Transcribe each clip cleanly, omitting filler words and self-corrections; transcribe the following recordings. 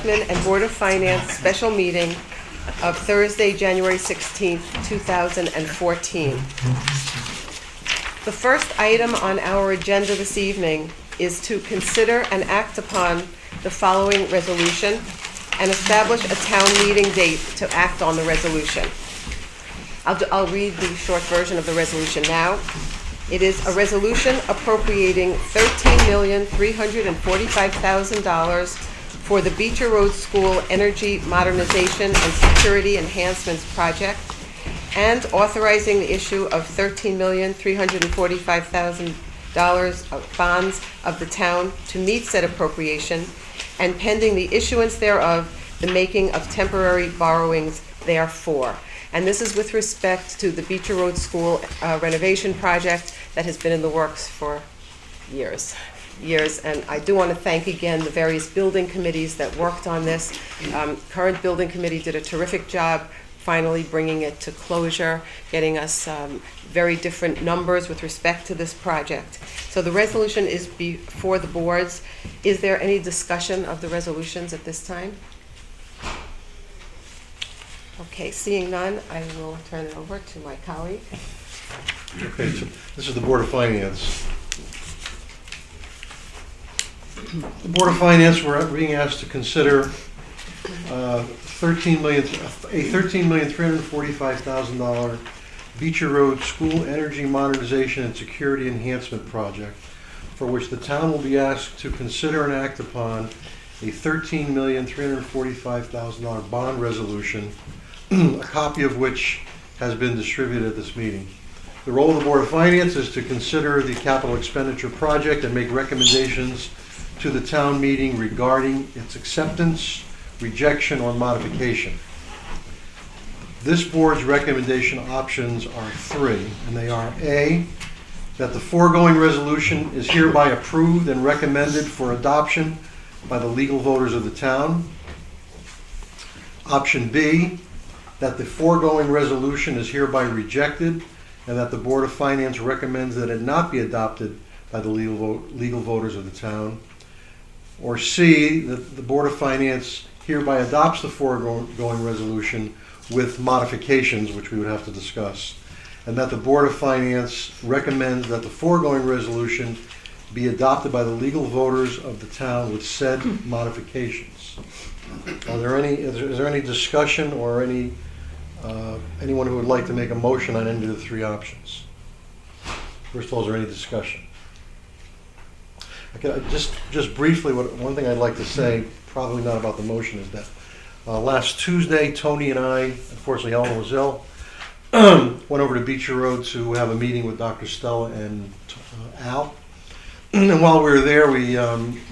Selectmen and Board of Finance special meeting of Thursday, January 16th, 2014. The first item on our agenda this evening is to consider and act upon the following resolution and establish a town meeting date to act on the resolution. I'll read the short version of the resolution now. It is a resolution appropriating $13,345,000 for the Beecher Road School Energy Modernization and Security Enhancements Project and authorizing the issue of $13,345,000 of bonds of the town to meet said appropriation, and pending the issuance thereof, the making of temporary borrowings therefore. And this is with respect to the Beecher Road School renovation project that has been in the works for years. And I do want to thank again the various building committees that worked on this. Current building committee did a terrific job finally bringing it to closure, getting us very different numbers with respect to this project. So the resolution is before the boards. Is there any discussion of the resolutions at this time? Okay, seeing none, I will turn it over to my colleague. Okay, so this is the Board of Finance. The Board of Finance, we're being asked to consider a $13,345,000 Beecher Road School Energy Modernization and Security Enhancement Project, for which the town will be asked to consider and act upon a $13,345,000 bond resolution, a copy of which has been distributed at this meeting. The role of the Board of Finance is to consider the capital expenditure project and make recommendations to the town meeting regarding its acceptance, rejection, or modification. This board's recommendation options are three, and they are: A, that the foregoing resolution is hereby approved and recommended for adoption by the legal voters of the town. Option B, that the foregoing resolution is hereby rejected and that the Board of Finance recommends that it not be adopted by the legal voters of the town. Or C, that the Board of Finance hereby adopts the foregoing resolution with modifications, which we would have to discuss, and that the Board of Finance recommends that the foregoing resolution be adopted by the legal voters of the town with said modifications. Is there any discussion or anyone who would like to make a motion on any of the three options? First of all, is there any discussion? Okay, just briefly, one thing I'd like to say, probably not about the motion, is that last Tuesday, Tony and I, unfortunately Ellen was ill, went over to Beecher Road to have a meeting with Dr. Stella and Al. And while we were there, it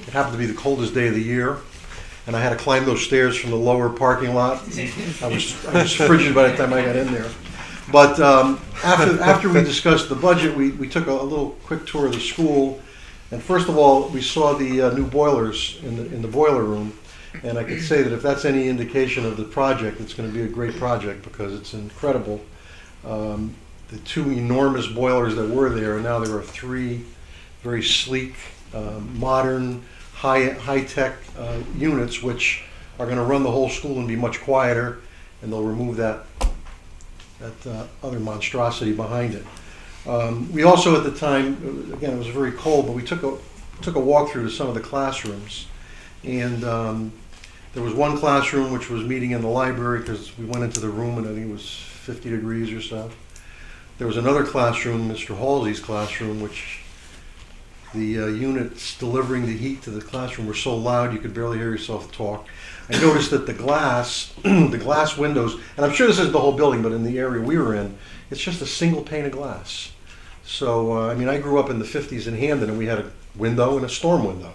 happened to be the coldest day of the year, and I had to climb those stairs from the lower parking lot. I was frigid by the time I got in there. But after we discussed the budget, we took a little quick tour of the school. And first of all, we saw the new boilers in the boiler room. And I could say that if that's any indication of the project, it's going to be a great project because it's incredible. The two enormous boilers that were there, and now there are three very sleek, modern, high-tech units which are going to run the whole school and be much quieter, and they'll remove that other monstrosity behind it. We also, at the time, again, it was very cold, but we took a walk through to some of the classrooms, and there was one classroom which was meeting in the library because we went into the room and I think it was 50 degrees or so. There was another classroom, Mr. Halsey's classroom, which the units delivering the heat to the classroom were so loud you could barely hear yourself talk. I noticed that the glass windows, and I'm sure this isn't the whole building, but in the area we were in, it's just a single pane of glass. So, I grew up in the 50s in Hamden, and we had a window and a storm window.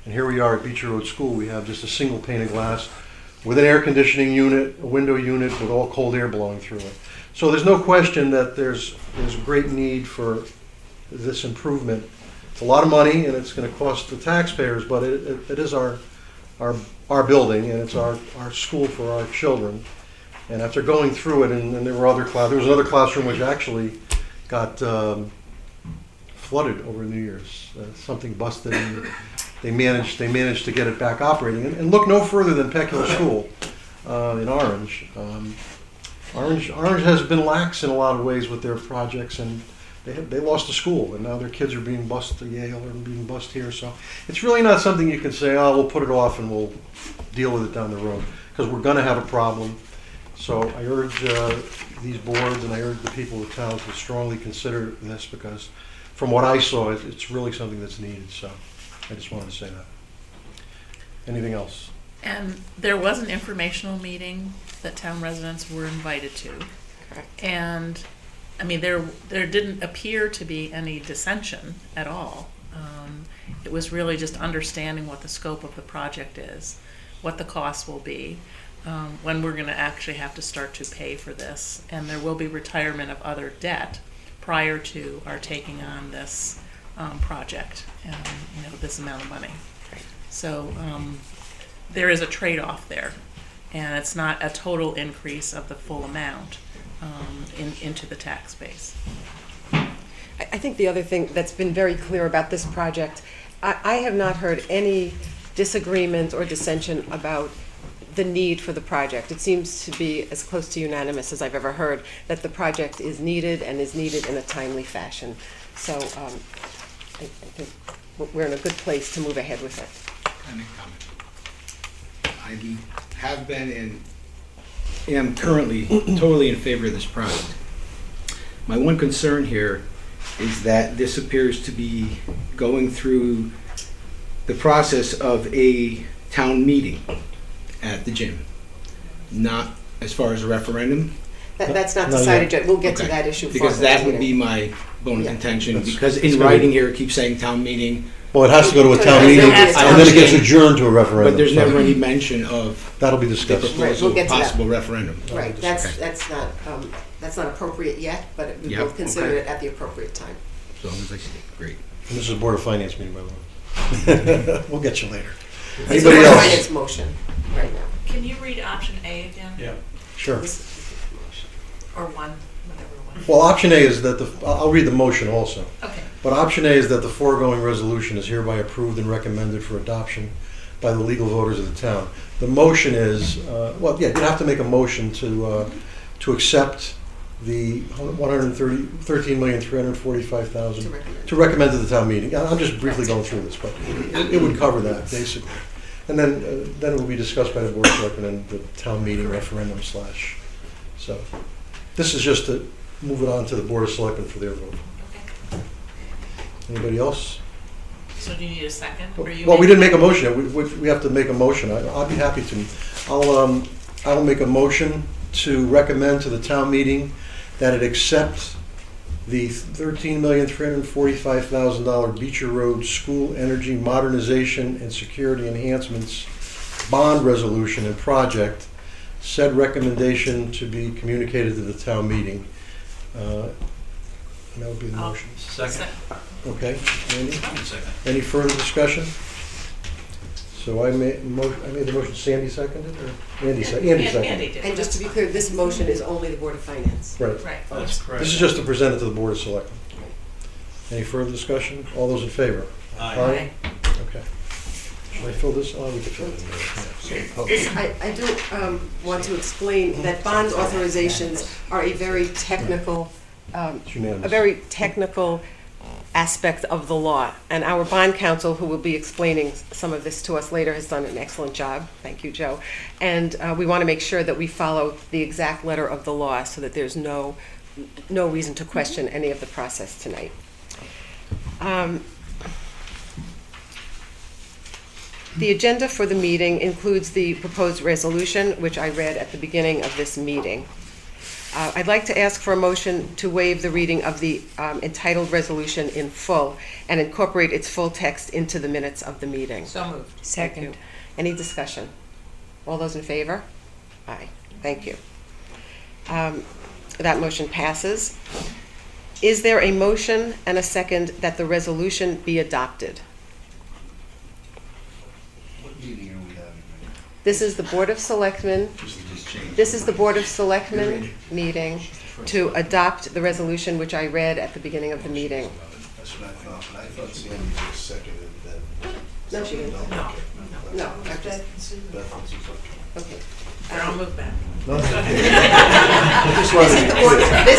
And here we are at Beecher Road School. We have just a single pane of glass with an air conditioning unit, a window unit with all cold air blowing through it. So there's no question that there's great need for this improvement. It's a lot of money, and it's going to cost the taxpayers, but it is our building, and it's our school for our children. And after going through it, and there was another classroom which actually got flooded over New Year's. Something busted in they managed to get it back operating. And look no further than Peckhill School in Orange. Orange has been lax in a lot of ways with their projects, and they lost a school, and now their kids are being bused to Yale or being bused here. So it's really not something you can say, oh, we'll put it off and we'll deal with it down the road, because we're going to have a problem. So I urge these boards and I urge the people of the town to strongly consider this, because from what I saw, it's really something that's needed. So I just wanted to say that. Anything else? And there was an informational meeting that town residents were invited to. Correct. And, I mean, there didn't appear to be any dissension at all. It was really just understanding what the scope of the project is, what the cost will be, when we're gonna actually have to start to pay for this. And there will be retirement of other debt prior to our taking on this project, this amount of money. So there is a trade-off there, and it's not a total increase of the full amount into the tax base. I think the other thing that's been very clear about this project, I have not heard any disagreement or dissension about the need for the project. It seems to be as close to unanimous as I've ever heard that the project is needed and is needed in a timely fashion. So I think we're in a good place to move ahead with it. I have been and am currently totally in favor of this project. My one concern here is that this appears to be going through the process of a town meeting at the gym, not as far as a referendum. That's not Not decided yet. yet. We'll get to Okay. that issue. Because further in that the would be meeting. my bone of Yeah. contention, That's- because it's in gonna writing be- here it keeps saying town meeting, Well, it has to go to a town Because meeting, there has to and then it be- gets adjourned to a referendum. but there's So never any mention of that'll be the discussed. Right, proposal we'll get of to that. possible referendum. Right, Okay. that's not appropriate yet, but we Yep, will consider okay. it at the appropriate time. As long as I see it, great. And this is a Board of Finance meeting, by the way. We'll get you later. It's a Anybody else? finance motion right now. Can you read option A again? Yeah. Sure. Or one, whatever one. Well, option A is that I'll read the motion also. Okay. But option A is that the foregoing resolution is hereby approved and recommended for adoption by the legal voters of the town. The motion is, you'd have to make a motion to accept the $113,345,000 to recommend to the town meeting. I'm just briefly going through this, but it would cover that, basically. And then it will be discussed by the Board of Selectmen and the town meeting referendum /. So this is just to move it on to the Board of Selectmen for their vote. Okay. Anybody else? So do you need a second? Or you Well, we didn't make a motion yet. We have to make a motion. I'll be happy to. I'll make a motion to recommend to the town meeting that it accept the $13,345,000 Beecher Road School Energy Modernization and Security Enhancements Bond Resolution and Project, said recommendation to be communicated to the town meeting. And that would be the motion. Second. Okay, Andy? Second. Any further discussion? So I made the motion, Sandy seconded, or Andy seconded? Andy seconded. Andy did. And just to be clear, this motion is only the Board of Finance. Right. Right. That's correct. This is just to present it to the Board of Selectmen. Any further discussion? All those in favor? Aye. Okay. Should I fill this? Oh, we can fill it in there. I do want to explain that bond authorizations are a very technical, It's unanimous. aspect of the law. And our bond counsel, who will be explaining some of this to us later, has done an excellent job. Thank you, Joe. And we want to make sure that we follow the exact letter of the law so that there's no reason to question any of the process tonight. The agenda for the meeting includes the proposed resolution, which I read at the beginning of this meeting. I'd like to ask for a motion to waive the reading of the entitled resolution in full and incorporate its full text into the minutes of the meeting. So moved. Thank you. Any discussion? All those in favor? Aye. Thank you. That motion passes. Is there a motion and a second that the resolution be adopted? What meeting are we having? This is the Board of Selectmen. This is the Board of Selectmen meeting to adopt the resolution which I read at the beginning of the meeting. That's what I thought, but I thought Sandy just seconded that. No, she didn't. No, No, I just, Beth, okay. I'll move back. no. This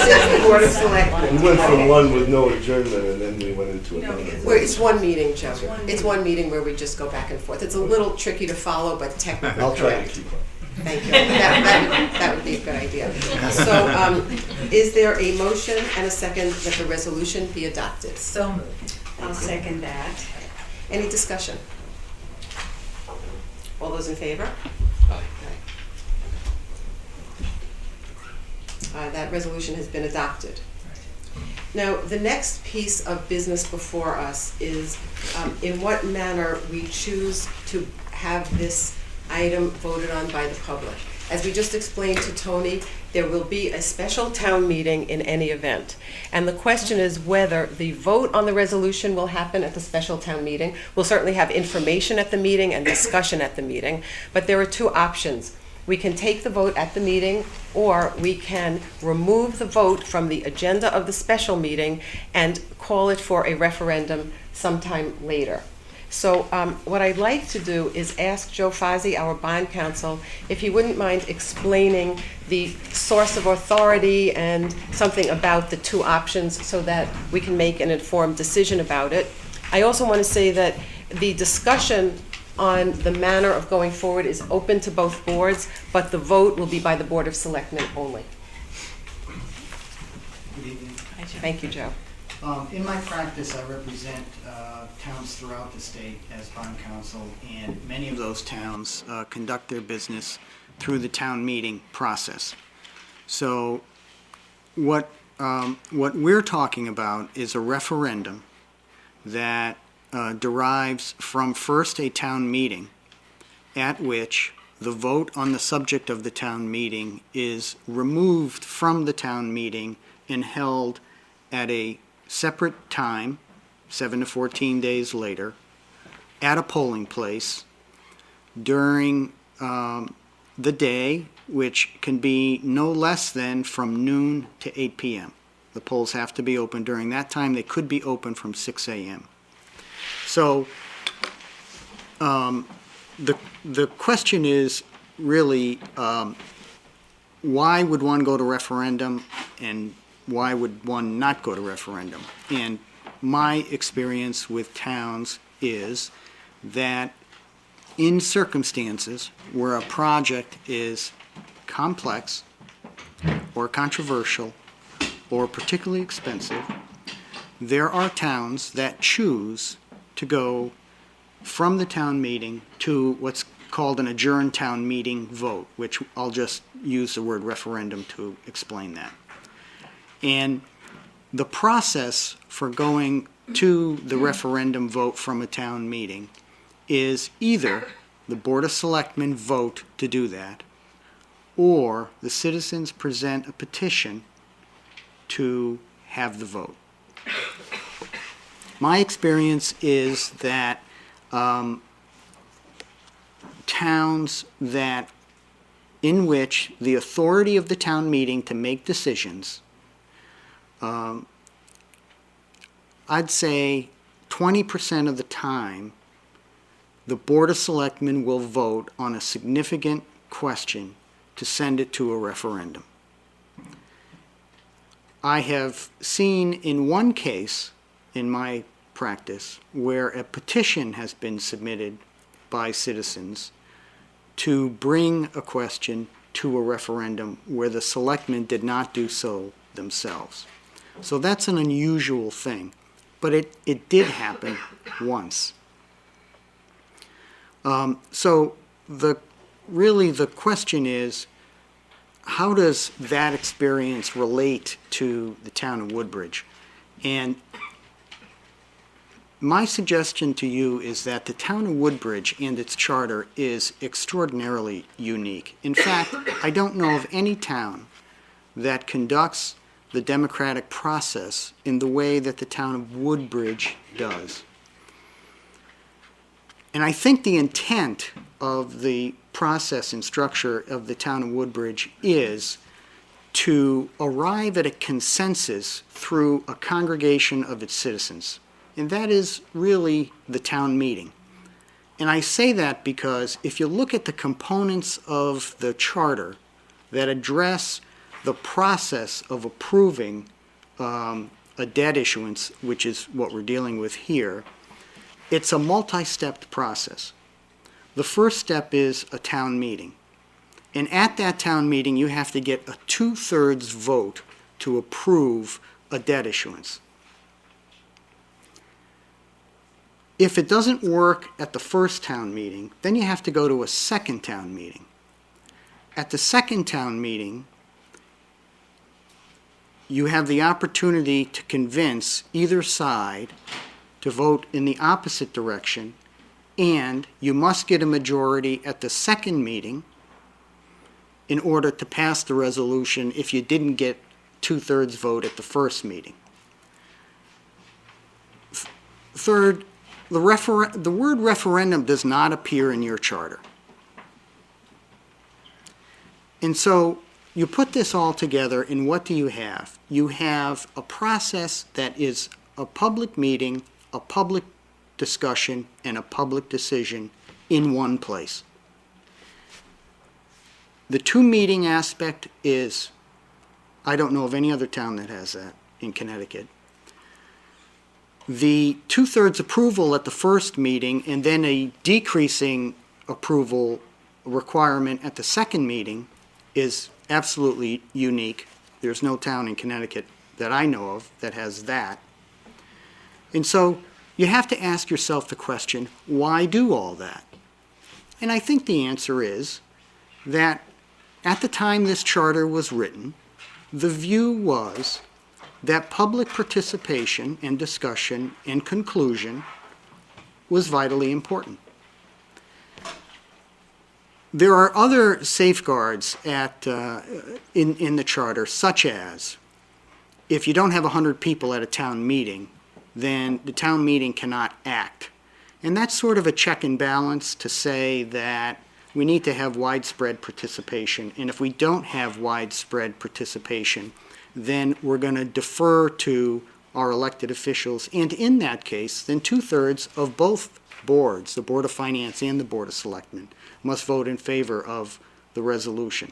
is the Board of Selectmen. We went from one with no adjournment, and then we went into another. Where it's one meeting, Joe. It's one meeting where we just go back and forth. It's a little tricky to follow, but technically I'll try to correct. keep up. Thank you. That would be a good idea. So, is there a motion and a second that the resolution be adopted? So moved. I'll second that. Any discussion? All those in favor? Aye. That resolution has been adopted. Now, the next piece of business before us is in what manner we choose to have this item voted on by the public. As we just explained to Tony, there will be a special town meeting in any event. And the question is whether the vote on the resolution will happen at the special town meeting. We'll certainly have information at the meeting and discussion at the meeting, but there are two options. We can take the vote at the meeting, or we can remove the vote from the agenda of the special meeting and call it for a referendum sometime later. So what I'd like to do is ask Joe Fazzi, our bond counsel, if he wouldn't mind explaining the source of authority and something about the two options so that we can make an informed decision about it. I also want to say that the discussion on the manner of going forward is open to both boards, but the vote will be by the Board of Selectmen only. Good evening. Thank you, Joe. In my practice, I represent towns throughout the state as bond counsel, and many of those towns conduct their business through the town meeting process. So what we're talking about is a referendum that derives from first a town meeting at which the vote on the subject of the town meeting is removed from the town meeting and held at a separate time, 7 to 14 days later, at a polling place during the day, which can be no less than from noon to 8 p.m. The polls have to be open during that time. They could be open from 6 a.m. So the question is really why would one go to referendum and why would one not go to referendum? And my experience with towns is that in circumstances where a project is complex or controversial or particularly expensive, there are towns that choose to go from the town meeting to what's called an adjourned town meeting vote, which I'll just use the word referendum to explain that. And the process for going to the referendum vote from a town meeting is either the Board of Selectmen vote to do that, or the citizens present a petition to have the vote. My experience is that towns that in which the authority of the town meeting to make decisions, I'd say 20% of the time, the Board of Selectmen will vote on a significant question to send it to a referendum. I have seen in one case in my practice where a petition has been submitted by citizens to bring a question to a referendum where the selectmen did not do so themselves. So that's an unusual thing, but it did happen once. So really the question is, how does that experience relate to the town of Woodbridge? And my suggestion to you is that the town of Woodbridge and its charter is extraordinarily unique. In fact, I don't know of any town that conducts the democratic process in the way that the town of Woodbridge does. And I think the intent of the process and structure of the town of Woodbridge is to arrive at a consensus through a congregation of its citizens. And that is really the town meeting. And I say that because if you look at the components of the charter that address the process of approving a debt issuance, which is what we're dealing with here, it's a multi-stepped process. The first step is a town meeting. And at that town meeting, you have to get a 2/3 vote to approve a debt issuance. If it doesn't work at the first town meeting, then you have to go to a second town meeting. At the second town meeting, you have the opportunity to convince either side to vote in the opposite direction, and you must get a majority at the second meeting in order to pass the resolution if you didn't get 2/3 vote at the first meeting. Third, the word referendum does not appear in your charter. And so you put this all together, and what do you have? You have a process that is a public meeting, a public discussion, and a public decision in one place. The two-meeting aspect is, I don't know of any other town that has that in Connecticut. The 2/3 approval at the first meeting and then a decreasing approval requirement at the second meeting is absolutely unique. There's no town in Connecticut that I know of that has that. And so you have to ask yourself the question, why do all that? And I think the answer is that at the time this charter was written, the view was that public participation and discussion and conclusion was vitally important. There are other safeguards in the charter, such as if you don't have 100 people at a town meeting, then the town meeting cannot act. And that's sort of a check and balance to say that we need to have widespread participation. And if we don't have widespread participation, then we're going to defer to our elected officials. And in that case, then 2/3 of both boards, the Board of Finance and the Board of Selectmen, must vote in favor of the resolution.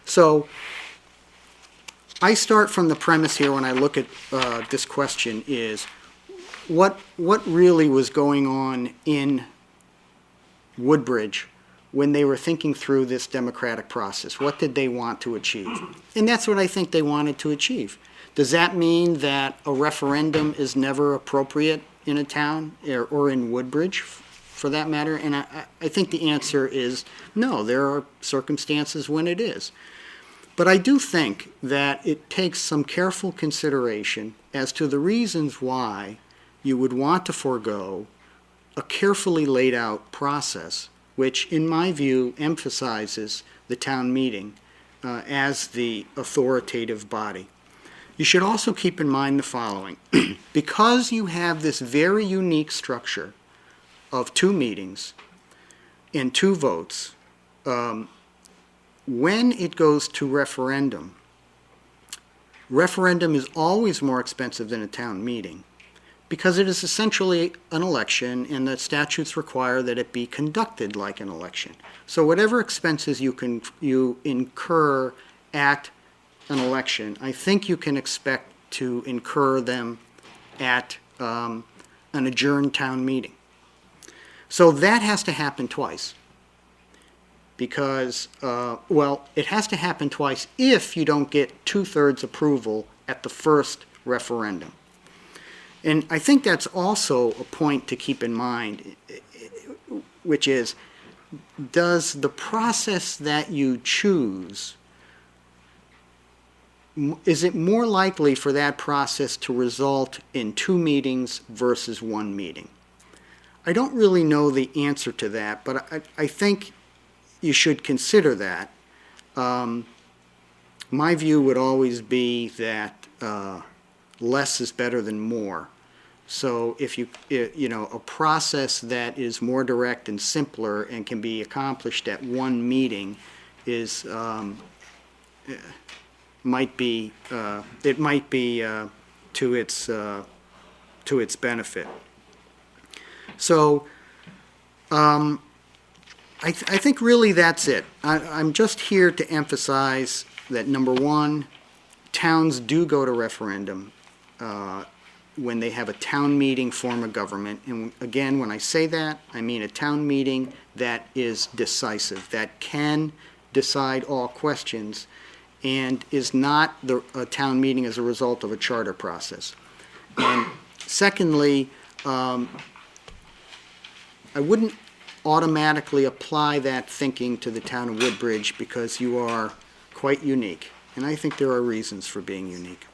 So I start from the premise here when I look at this question is, what really was going on in Woodbridge when they were thinking through this democratic process? What did they want to achieve? And that's what I think they wanted to achieve. Does that mean that a referendum is never appropriate in a town or in Woodbridge, for that matter? And I think the answer is no. There are circumstances when it is. But I do think that it takes some careful consideration as to the reasons why you would want to forego a carefully laid out process, which in my view emphasizes the town meeting as the authoritative body. You should also keep in mind the following. Because you have this very unique structure of 2 meetings and 2 votes, when it goes to referendum is always more expensive than a town meeting because it is essentially an election, and the statutes require that it be conducted like an election. So whatever expenses you incur at an election, I think you can expect to incur them at an adjourned town meeting. So that has to happen twice. Because, it has to happen twice if you don't get 2/3 approval at the first referendum. And I think that's also a point to keep in mind, which is, does the process that you choose, is it more likely for that process to result in 2 meetings versus 1 meeting? I don't really know the answer to that, but I think you should consider that. My view would always be that less is better than more. So if a process that is more direct and simpler and can be accomplished at 1 meeting is might be to its benefit. So I think really that's it. I'm just here to emphasize that, number one, towns do go to referendum when they have a town meeting form of government. And again, when I say that, I mean a town meeting that is decisive, that can decide all questions, and is not a town meeting as a result of a charter process. And secondly, I wouldn't automatically apply that thinking to the town of Woodbridge because you are quite unique. And I think there are reasons for being unique.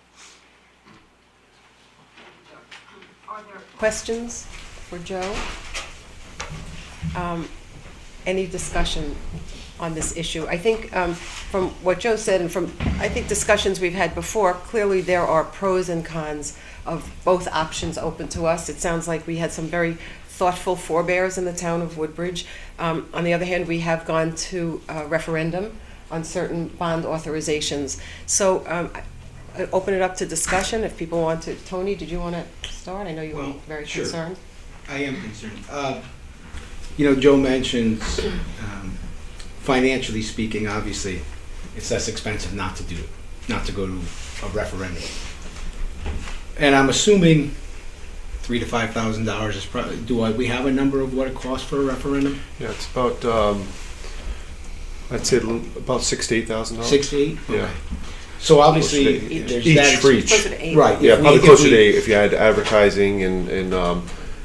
Questions for Joe? Any discussion on this issue? I think from what Joe said and from, I think, discussions we've had before, clearly there are pros and cons of both options open to us. It sounds like we had some very thoughtful forebears in the town of Woodbridge. On the other hand, we have gone to referendum on certain bond authorizations. So I open it up to discussion if people want to. Tony, did you want to start? I know you were very sure. concerned. I am concerned. Joe mentions, financially speaking, obviously, it's less expensive not to do it, not to go to a referendum. And I'm assuming $3,000 to $5,000 is probably. We have a number of what it costs for a referendum? Yeah, it's about, I'd say about $6,000 to $8,000. 6 to 8. Yeah. Okay. So obviously, Close to there's each that. for each. Closer to 8. Right. Yeah, if we- probably if closer we- to 8 if you had advertising and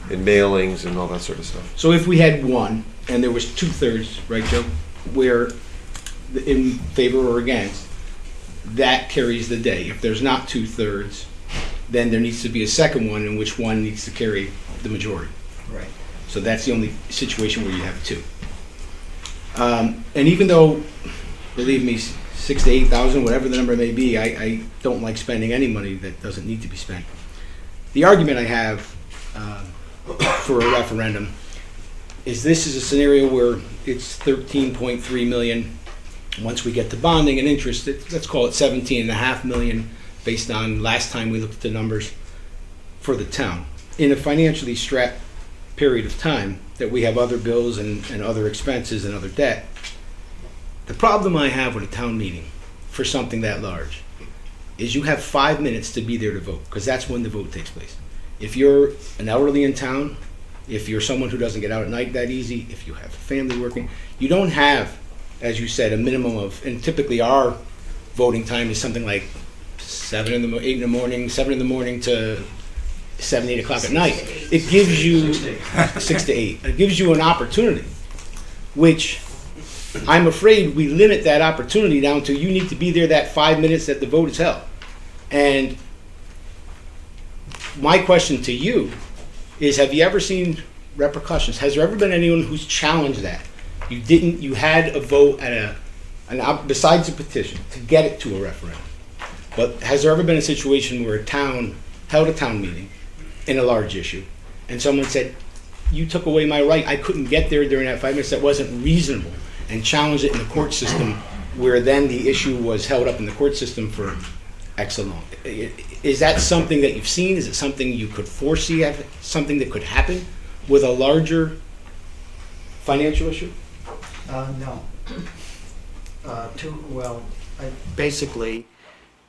mailings and all that sort of stuff. So if we had one, and there was 2/3, right, Joe, where in favor or against, that carries the day. If there's not 2/3, then there needs to be a second one in which one needs to carry the majority. Right. So that's the only situation where you have two. And even though, believe me, 6,000 to 8,000, whatever the number may be, I don't like spending any money that doesn't need to be spent. The argument I have for a referendum is this is a scenario where it's 13.3 million. Once we get to bonding and interest, let's call it 17.5 million based on last time we looked at the numbers for the town. In a financially strapped period of time that we have other bills and other expenses and other debt, the problem I have with a town meeting for something that large is you have 5 minutes to be there to vote, because that's when the vote takes place. If you're an elderly in town, if you're someone who doesn't get out at night that easy, if you have a family working, you don't have, as you said, a minimum of, and typically our voting time is something like 7 in the morning to 7, 8 o'clock at night. It gives you 6 to 8. It gives you an opportunity, which I'm afraid we limit that opportunity down to you need to be there that 5 minutes that the vote is held. And my question to you is, have you ever seen repercussions? Has there ever been anyone who's challenged that? You had a vote at besides a petition to get it to a referendum. But has there ever been a situation where a town held a town meeting in a large issue and someone said, you took away my right, I couldn't get there during that 5 minutes, that wasn't reasonable, and challenged it in the court system, where then the issue was held up in the court system for X amount? Is that something that you've seen? Is it something you could foresee, something that could happen with a larger financial issue? No. Basically,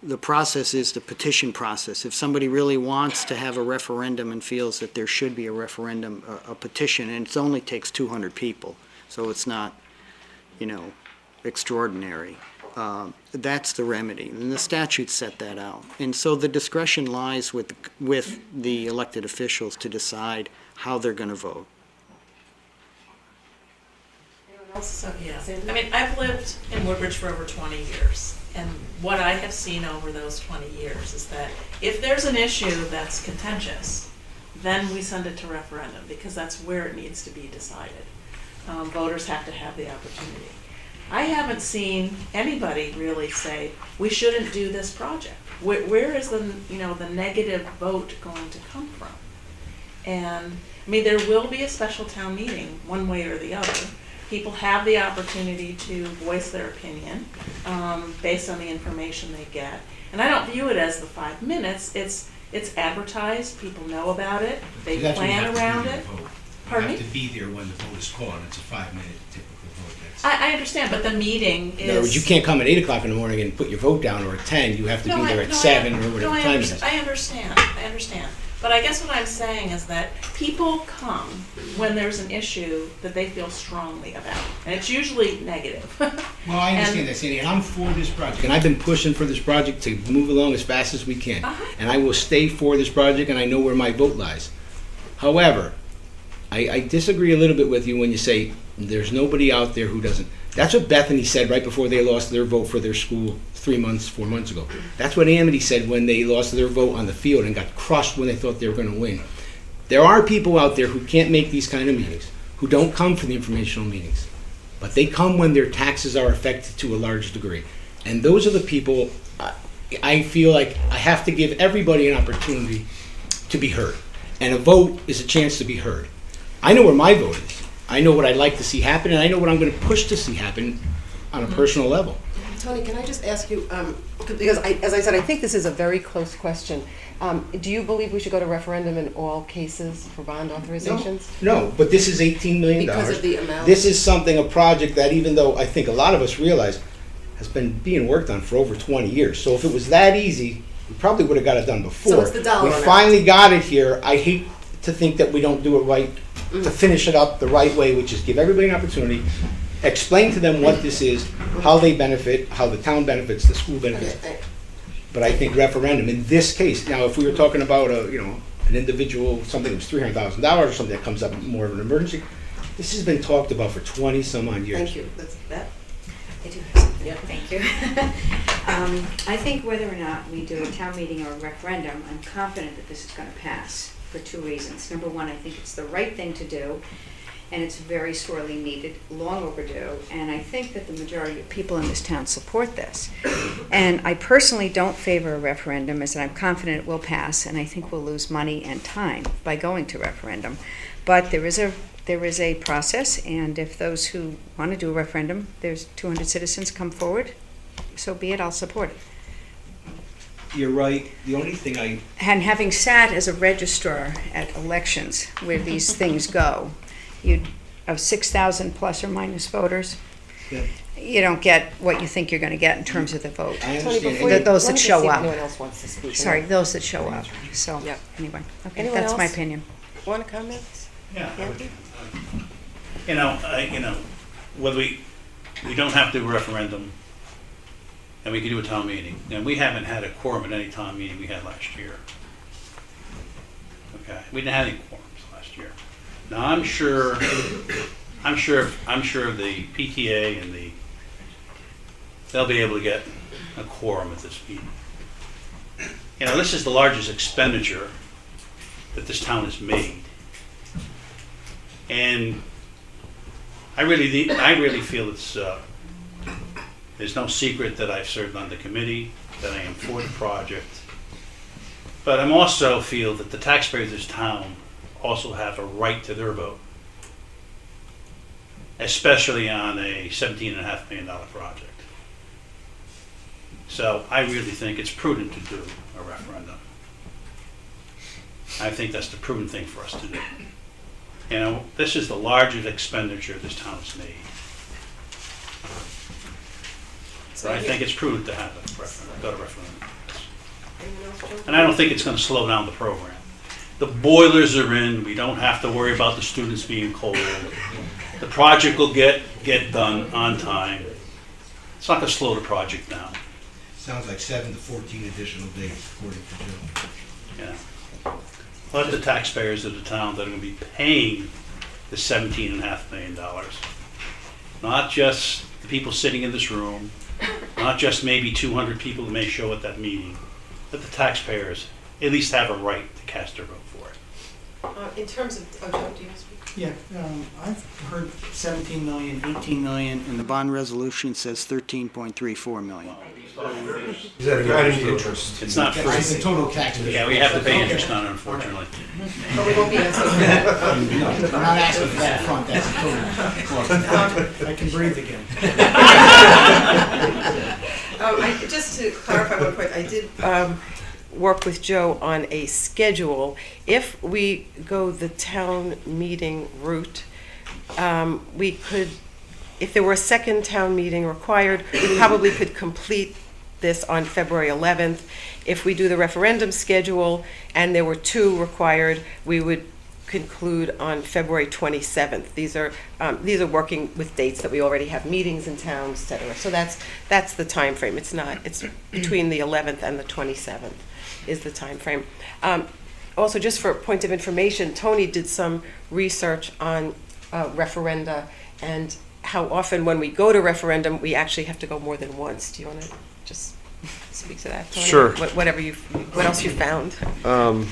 the process is the petition process. If somebody really wants to have a referendum and feels that there should be a referendum, a petition, and it only takes 200 people, so it's not, extraordinary. That's the remedy, and the statute set that out. And so the discretion lies with the elected officials to decide how they're going to vote. So, yeah, I mean, I've lived in Woodbridge for over 20 years, and what I have seen over those 20 years is that if there's an issue that's contentious, then we send it to referendum, because that's where it needs to be decided. Voters have to have the opportunity. I haven't seen anybody really say, we shouldn't do this project. Where is the negative vote going to come from? And, I mean, there will be a special town meeting, one way or the other. People have the opportunity to voice their opinion based on the information they get. And I don't view it as the 5 minutes. It's advertised. People know about it. They plan around it. Pardon have me? to be there when the vote is called. It's a 5-minute typical vote. That's, I understand, but the meeting is. in other words, you can't come at 8 o'clock in the morning and put your vote down, or at 10. You have to be there at 7 or whatever time it is. I understand. But I guess what I'm saying is that people come when there's an issue that they feel strongly about, and it's usually negative. Well, I understand that, Sandy, and I'm for this project, and I've been pushing for this project to move along as fast as we can. And I will stay for this project, and I know where my vote lies. However, I disagree a little bit with you when you say there's nobody out there who doesn't. That's what Bethany said right before they lost their vote for their school 4 months ago. That's what Amity said when they lost their vote on the field and got crushed when they thought they were going to win. There are people out there who can't make these kind of meetings, who don't come for the informational meetings, but they come when their taxes are affected to a large degree. And those are the people I feel like I have to give everybody an opportunity to be heard. And a vote is a chance to be heard. I know where my vote is. I know what I'd like to see happen, and I know what I'm going to push to see happen on a personal level. Tony, can I just ask you, because as I said, I think this is a very close question. Do you believe we should go to referendum in all cases for bond authorizations? No, but this is $18 million. Because of the amount? This is something, a project that, even though I think a lot of us realize, has been being worked on for over 20 years. So if it was that easy, we probably would have got it done before. So it's the dollar We amount. finally got it here. I hate to think that we don't do it right, to finish it up the right way, which is give everybody an opportunity, explain to them what this is, how they benefit, how the town benefits, the school benefits. Okay, But I think referendum, in this case, now if we were talking about an individual, something that was $300,000 or something that comes up more of an emergency, this has been talked about for 20 some odd years. Thank you. That's that. I do have something. Yeah. Thank you. I think whether or not we do a town meeting or a referendum, I'm confident that this is going to pass for 2 reasons. Number one, I think it's the right thing to do, and it's very sorely needed, long overdue, and I think that the majority of people in this town support this. And I personally don't favor a referendum, as I'm confident it will pass, and I think we'll lose money and time by going to referendum. But there is a process, and if those who want to do a referendum, there's 200 citizens come forward, so be it, I'll support it. You're right. The only thing And having sat as a registrar at elections where these things go, of 6,000 plus or minus voters, Yeah. you don't get what you think you're going to get in terms of the vote. I Tony, understand. before The- you, those let that me just show see if up. anyone else wants to speak. Sorry, those that show up. So, Yep. anyway, okay, Anyone that's my else? opinion. Want to comment? Yeah, Andy? whether we don't have to do a referendum, and we can do a town meeting, and we haven't had a quorum at any town meeting we had last year. Okay, we didn't have any quorums last year. Now, I'm sure the PTA and they'll be able to get a quorum at this meeting. This is the largest expenditure that this town has made. And I really feel there's no secret that I've served on the committee, that I am for the project. But I also feel that the taxpayers of this town also have a right to their vote, especially on a $17.5 million project. So I really think it's prudent to do a referendum. I think that's the prudent thing for us to do. This is the largest expenditure this town has made. So I think it's prudent to have a referendum, go to referendum. Anyone else, Joe? And I don't think it's gonna slow down the program. The boilers are in, we don't have to worry about the students being cold. The project will get done on time. It's not gonna slow the project down, sounds like 7 to 14 additional days, according to Joe. yeah. Let the taxpayers of the town that are gonna be paying the $17.5 million. Not just the people sitting in this room, not just maybe 200 people who may show at that meeting, but the taxpayers at least have a right to cast their vote for it. In terms of, Joe, do you speak? Yeah, I've heard 17 million, 18 million, and the bond resolution says 13.34 million. Is that any interest? It's not free. It's the total tax. Yeah, we have to pay interest on it, unfortunately. But we won't be answering that. No, I'm not asking for that front, that's the total. I can breathe again. Just to clarify one point, I did, work with Joe on a schedule. If we go the town meeting route, we could, if there were a second town meeting required, we probably could complete this on February 11th. If we do the referendum schedule and there were 2 required, we would conclude on February 27th. These are working with dates that we already have meetings in town, et cetera. So that's the time frame. It's between the 11th and the 27th is the time frame. Also, just for a point of information, Tony did some research on referenda and how often when we go to referendum, we actually have to go more than once. Do you want to just speak to that, Tony? Sure. What else you found? Go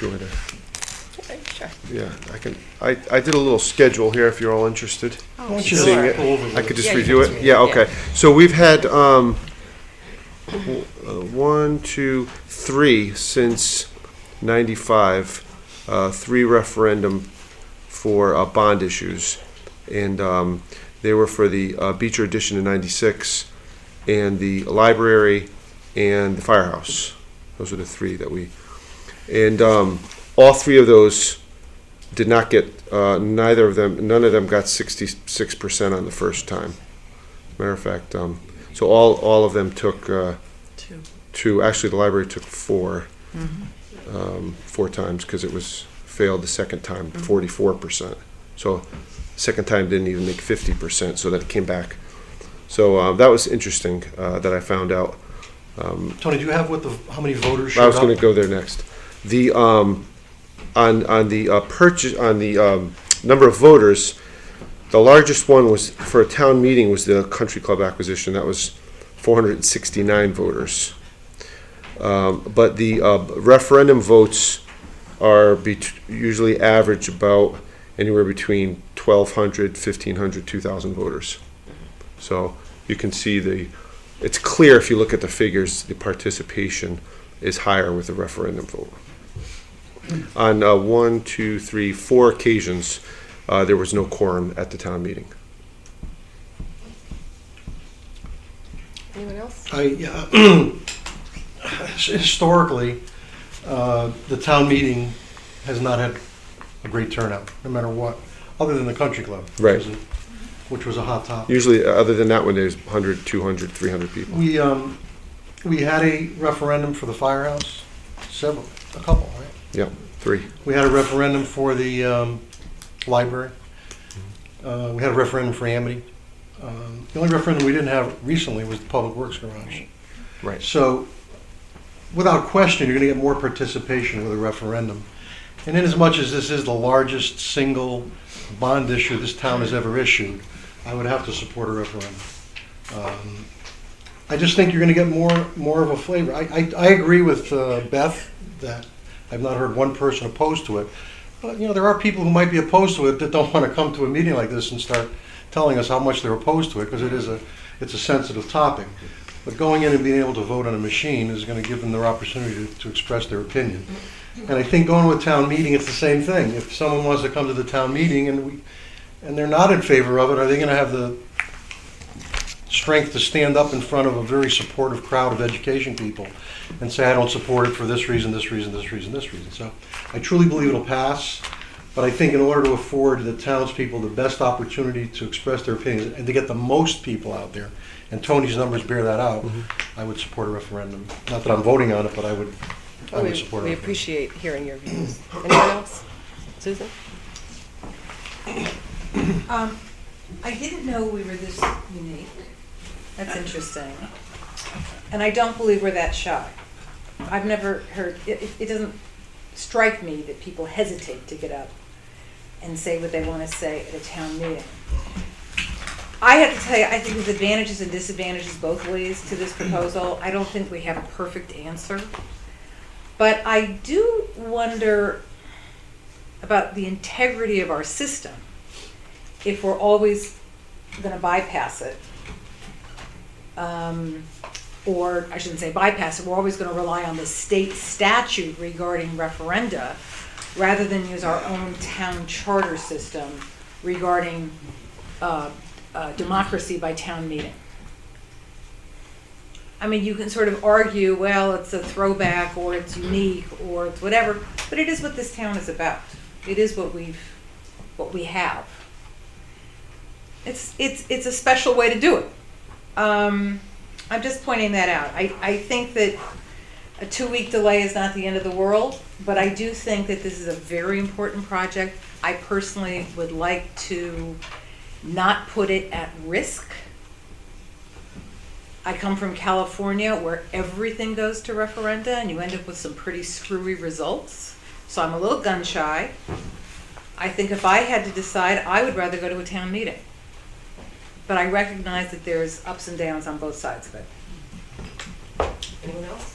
ahead. Okay, sure. Yeah, I did a little schedule here if you're all interested. Oh, Why don't you sure. Seeing it. go over I could just Yeah, you review can it? just Yeah, read it, okay. So we've had 1, 2, 3 since 95, 3 referendum for bond issues. And they were for the Beecher addition in 96, and the library, and the firehouse. Those are the 3 that we, and all 3 of those did not get, none of them got 66% on the first time. Matter of fact, so all of them took 2. Actually, the library took 4, 4 times because it was failed the second time, 44%. So second time didn't even make 50%, so that came back. So that was interesting that I found out. Tony, do you have how many voters showed I was up? going to go there next. The on the purchase on the number of voters, the largest one was for a town meeting was the country club acquisition. That was 469 voters. But the referendum votes are usually average about anywhere between 1,200, 1,500, 2,000 voters. So you can see it's clear if you look at the figures, the participation is higher with the referendum vote. On 1, 2, 3, 4 occasions, there was no quorum at the town meeting. Anyone else? Historically, the town meeting has not had a great turnout, no matter what, other than the country club. Right. Which was a hot topic. Usually, other than that one, there's 100, 200, 300 people. We had a referendum for the firehouse, a couple, right? Yeah, 3. We had a referendum for the library. We had a referendum for Amity. The only referendum we didn't have recently was the Public Works Garage. Right. So, without question, you're going to get more participation with a referendum. And in as much as this is the largest single bond issue this town has ever issued, I would have to support a referendum. I just think you're going to get more of a flavor. I agree with Beth that I've not heard one person opposed to it. But, there are people who might be opposed to it that don't want to come to a meeting like this and start telling us how much they're opposed to it, because it's a sensitive topic. But going in and being able to vote on a machine is going to give them their opportunity to express their opinion. And I think going to a town meeting, it's the same thing. If someone wants to come to the town meeting and they're not in favor of it, are they going to have the strength to stand up in front of a very supportive crowd of education people and say, I don't support it for this reason, this reason, this reason, this reason? So I truly believe it'll pass, but I think in order to afford the townspeople the best opportunity to express their opinions and to get the most people out there, and Tony's numbers bear that out, I would support a referendum. Not that I'm voting on it, but I would support a We referendum. appreciate hearing your views. Anyone else? Susan? I didn't know we were this unique. That's interesting. And I don't believe we're that shy. I've never heard, it doesn't strike me that people hesitate to get up and say what they want to say at a town meeting. I have to tell you, I think there's advantages and disadvantages both ways to this proposal. I don't think we have a perfect answer. But I do wonder about the integrity of our system if we're always going to bypass it. Or I shouldn't say bypass it, we're always going to rely on the state statute regarding referenda rather than use our own town charter system regarding democracy by town meeting. I mean, you can sort of argue, well, it's a throwback, or it's unique, or it's whatever, but it is what this town is about. It is what we have. It's a special way to do it. I'm just pointing that out. I think that a 2-week delay is not the end of the world, but I do think that this is a very important project. I personally would like to not put it at risk. I come from California where everything goes to referenda and you end up with some pretty screwy results. So I'm a little gun shy. I think if I had to decide, I would rather go to a town meeting. But I recognize that there's ups and downs on both sides of it. Anyone else?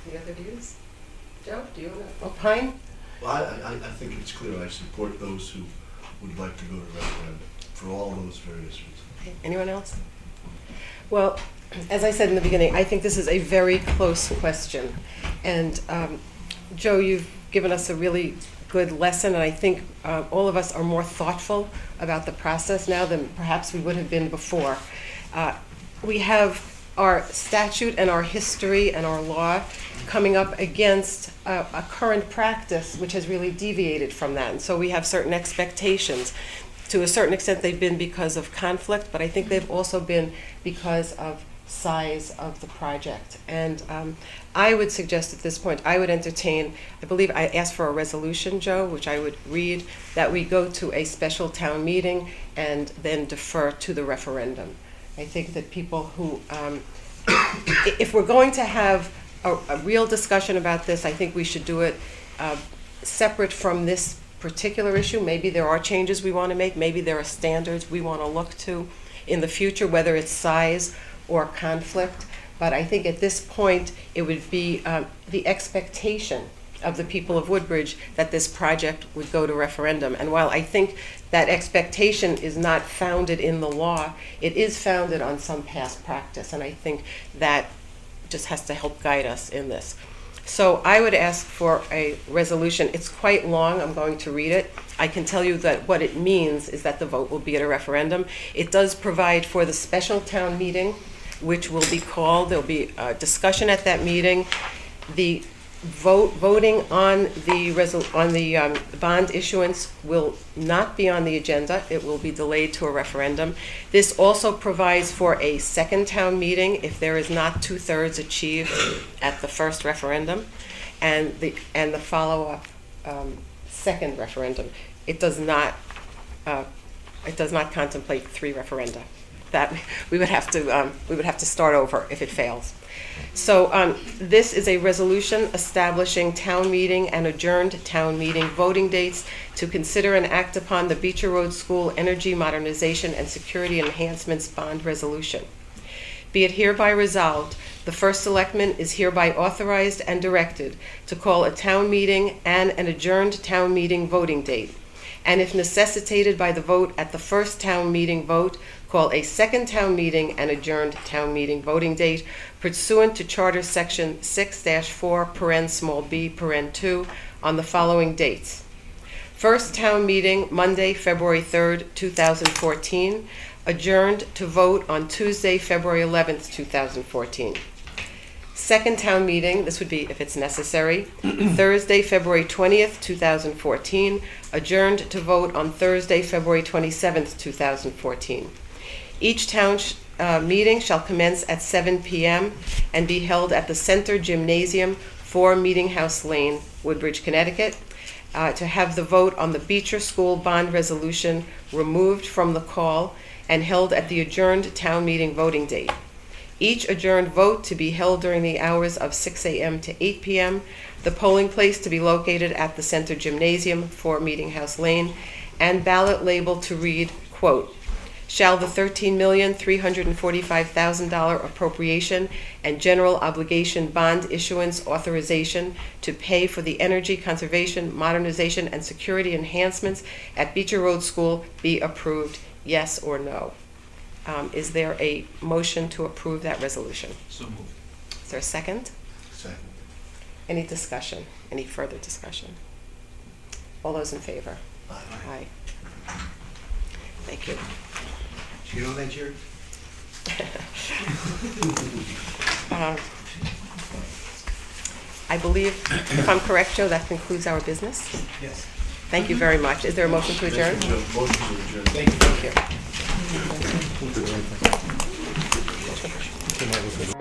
Any other views? Joe, do you want to opine? Well, I think it's clear I support those who would like to go to referendum for all those various reasons. Okay, anyone else? Well, as I said in the beginning, I think this is a very close question. And Joe, you've given us a really good lesson, and I think all of us are more thoughtful about the process now than perhaps we would have been before. We have our statute and our history and our law coming up against a current practice which has really deviated from that. And so we have certain expectations. To a certain extent, they've been because of conflict, but I think they've also been because of size of the project. And I would suggest at this point, I would entertain, I believe I asked for a resolution, Joe, which I would read, that we go to a special town meeting and then defer to the referendum. I think that people who, if we're going to have a real discussion about this, I think we should do it separate from this particular issue. Maybe there are changes we want to make. Maybe there are standards we want to look to in the future, whether it's size or conflict. But I think at this point, it would be the expectation of the people of Woodbridge that this project would go to referendum. And while I think that expectation is not founded in the law, it is founded on some past practice. And I think that just has to help guide us in this. So I would ask for a resolution. It's quite long. I'm going to read it. I can tell you that what it means is that the vote will be at a referendum. It does provide for the special town meeting, which will be called. There'll be a discussion at that meeting. The voting on the bond issuance will not be on the agenda. It will be delayed to a referendum. This also provides for a second town meeting if there is not 2/3 achieved at the first referendum, and the follow-up second referendum. It does not contemplate 3 referenda. That we would have to start over if it fails. So this is a resolution establishing town meeting and adjourned town meeting voting dates to consider and act upon the Beecher Road School Energy Modernization and Security Enhancements Bond Resolution. Be it hereby resolved, the first selectman is hereby authorized and directed to call a town meeting and an adjourned town meeting voting date, and if necessitated by the vote at the first town meeting vote, call a second town meeting and adjourned town meeting voting date pursuant to Charter Section 6-4(b)(2) on the following dates. First town meeting, Monday, February 3rd, 2014, adjourned to vote on Tuesday, February 11th, 2014. Second town meeting, this would be if it's necessary, Thursday, February 20th, 2014, adjourned to vote on Thursday, February 27th, 2014. Each town meeting shall commence at 7 p.m. and be held at the Center Gymnasium, 4 Meeting House Lane, Woodbridge, Connecticut, to have the vote on the Beecher School bond resolution removed from the call and held at the adjourned town meeting voting date. Each adjourned vote to be held during the hours of 6 a.m. to 8 p.m., the polling place to be located at the Center Gymnasium, 4 Meeting House Lane, and ballot label to read, quote, shall the $13,345,000 appropriation and general obligation bond issuance authorization to pay for the energy conservation, modernization, and security enhancements at Beecher Road School be approved, yes or no? Is there a motion to approve that resolution? So moved. Is there a second? Second. Any discussion? Any further discussion? All those in favor? Aye. Thank you. Do you know that, Jerry? I believe, if I'm correct, Joe, that concludes our business. Yes. Thank you very much. Is there a motion to adjourn? Motion to adjourn. Thank you.